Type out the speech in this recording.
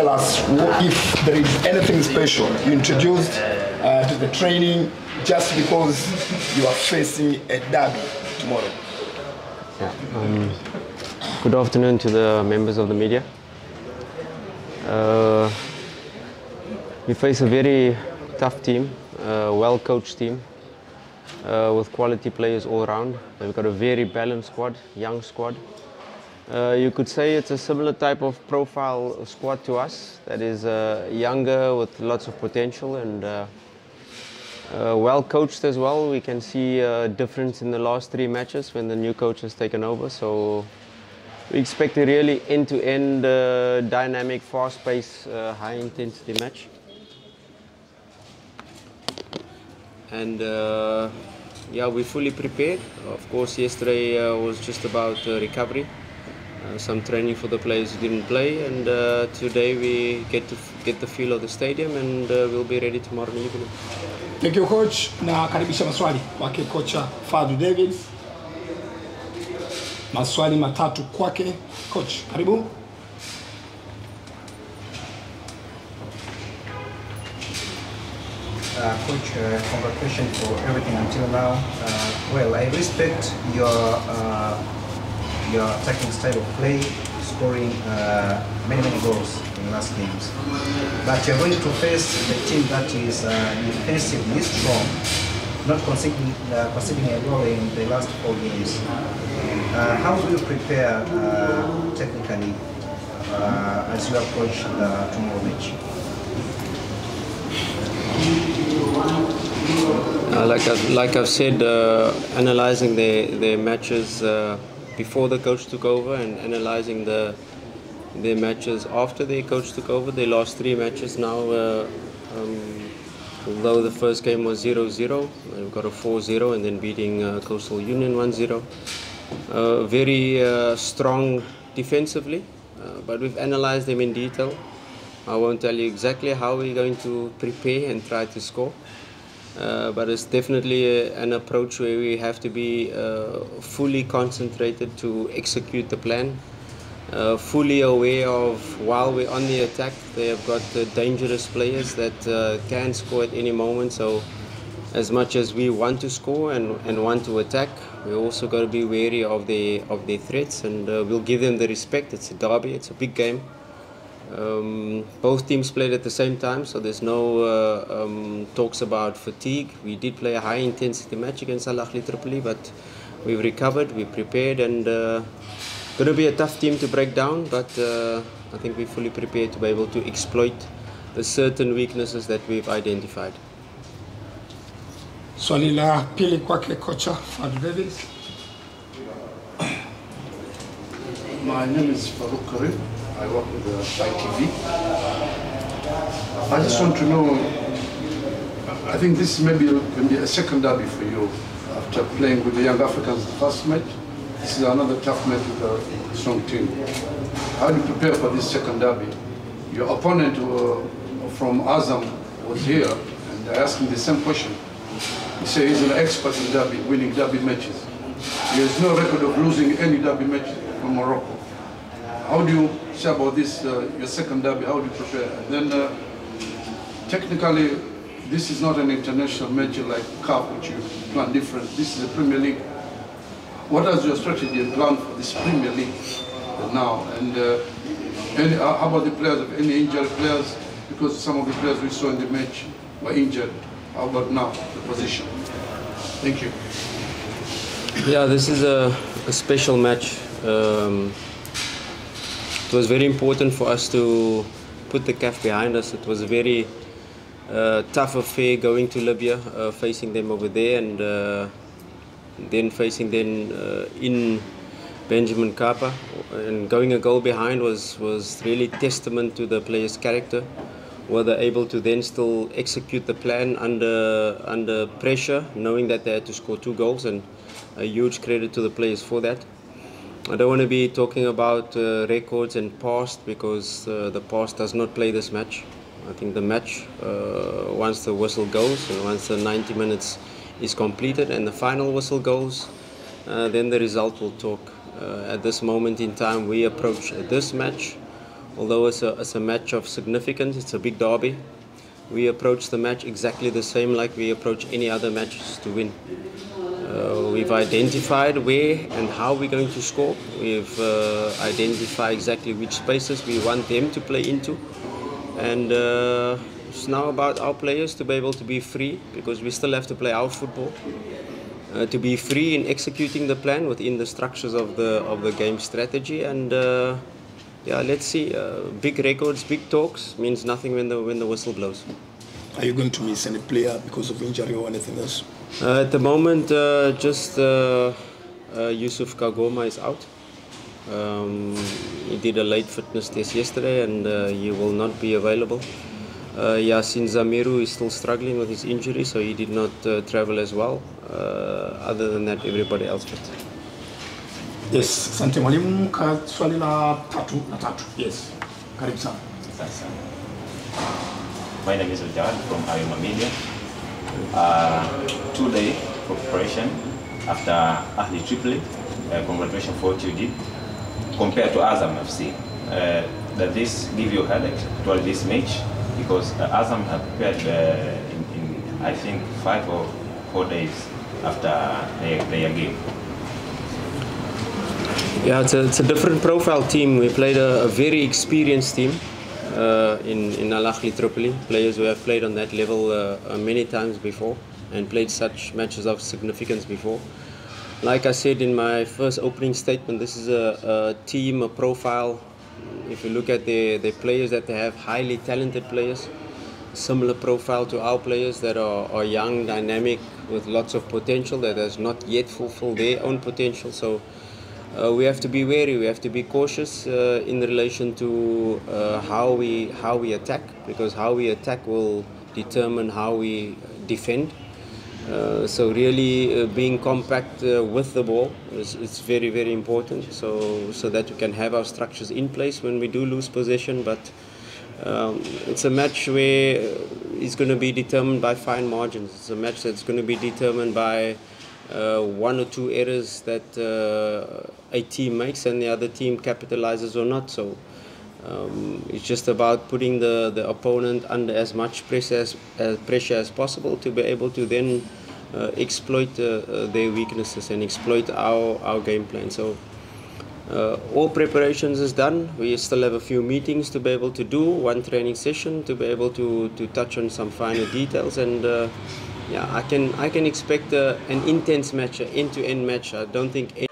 tell us if there is anything special you introduced to the training just because you are facing a derby tomorrow. Yeah. Good afternoon to the members of the media. We face a very tough team, a well-coached team with quality players all around. We've got a very balanced squad, young squad. You could say it's a similar type of profile squad to us, that is younger with lots of potential and well coached as well. We can see a difference in the last 3 matches when the new coach has taken over. So we expect a really end-to-end dynamic, fast-paced, high-intensity match. And yeah, we're fully prepared. Of course, yesterday was just about recovery. Some training for the players who didn't play, and today we get the feel of the stadium, and we'll be ready tomorrow evening. Thank you, coach. Na karibisha maswali kwake kocha Fadlu Davids. Maswali matatu kwake coach. Karibu. Coach, congratulations for everything until now. Well, I respect your attacking style of play, scoring many goals in last games. But you're going to face the team that is defensively strong, not conceding a goal in the last 4 games. How do you prepare technically as you approach the tomorrow match? Like I've said, analyzing the matches before the coach took over and analyzing the matches after the coach took over. They lost 3 matches now, although the first game was 0-0, we've got a 4-0 and then beating Coastal Union 1-0. Very strong defensively, but we've analyzed them in detail. I won't tell you exactly how we're going to prepare and try to score. But it's definitely an approach where we have to be fully concentrated to execute the plan, fully aware of while we're on the attack, they have got dangerous players that can score at any moment. So as much as we want to score and want to attack, we also got to be wary of their threats, and we'll give them the respect. It's a derby, it's a big game. Both teams played at the same time, so there's no talks about fatigue. We did play a high-intensity match against Al Ahly Tripoli, but we've recovered, we've prepared, and going to be a tough team to break down, but I think we're fully prepared to be able to exploit the certain weaknesses that we've identified. Swali la pili kwake kocha Fadlu Davids. My name is Fadlu. I work with the ITV. I just want to know, I think this maybe can be a second derby for you after playing with the Young Africans the first match. This is another tough match with a strong team. How do you prepare for this second derby? Your opponent from Azam was here, and I asked him the same question. He said he's an expert in derby, winning derby matches. He has no record of losing any derby match from Morocco. How do you say about this, your second derby? How do you prepare? And then technically, this is not an international match like Cup, which you plan different. This is a Premier League. What is your strategy and plan for this Premier League now? And how about the players? Any injured players? Because some of the players we saw in the match were injured. How about now, the position? Thank you. Yeah, this is a special match. It was very important for us to put the CAF behind us. It was a very tough affair going to Libya, facing them over there, and then facing them in Benjamin Kappa. And going a goal behind was really testament to the players' character. Were they able to then still execute the plan under pressure, knowing that they had to score 2 goals, and a huge credit to the players for that. I don't want to be talking about records and past, because the past does not play this match. I think the match, once the whistle goes and once the 90 minutes is completed and the final whistle goes, then the result will talk. At this moment in time, we approach this match although it's a match of significance, it's a big derby. We approach the match exactly the same like we approach any other matches to win. We've identified where and how we're going to score. We've identified exactly which spaces we want them to play into. And it's now about our players to be able to be free, because we still have to play our football. To be free in executing the plan within the structures of the game strategy. And yeah, let's see. Big records, big talks means nothing when the whistle blows. Are you going to miss any player because of injury or anything else? At the moment, just Yusuf Kagoma is out. He did a late fitness test yesterday and he will not be available. Yasin Zamiru is still struggling with his injury, so he did not travel as well. Other than that, everybody else fit. Yes, asante mwalimu. Swali la tatu. Yes, karibu sana. My name is Ojad from Media. 2-day preparation after Ahli Tripoli. Congratulations for what you did. Compared to Azam FC, does this give you a headache toward this match? Because Azam have prepared in I think 5 or 4 days after their game. Yeah, it's a different profile team. We played a very experienced team in Al Ahly Tripoli. Players who have played on that level many times before and played such matches of significance before. Like I said in my first opening statement, this is a team, a profile. If you look at the players that they have, highly talented players, similar profile to our players that are young, dynamic, with lots of potential that has not yet fulfilled their own potential. So we have to be wary, we have to be cautious in relation to how we attack, because how we attack will determine how we defend. So really being compact with the ball is very, very important, so that we can have our structures in place when we do lose possession. But it's a match where it's going to be determined by fine margins. It's a match that's going to be determined by 1 or 2 errors that a team makes and the other team capitalizes or not. So it's just about putting the opponent under as much pressure as possible to be able to then exploit their weaknesses and exploit our game plan. So all preparations is done. We still have a few meetings to be able to do, 1 training session to be able to touch on some finer details, and yeah, I can expect an intense match, an end-to-end match. I don't think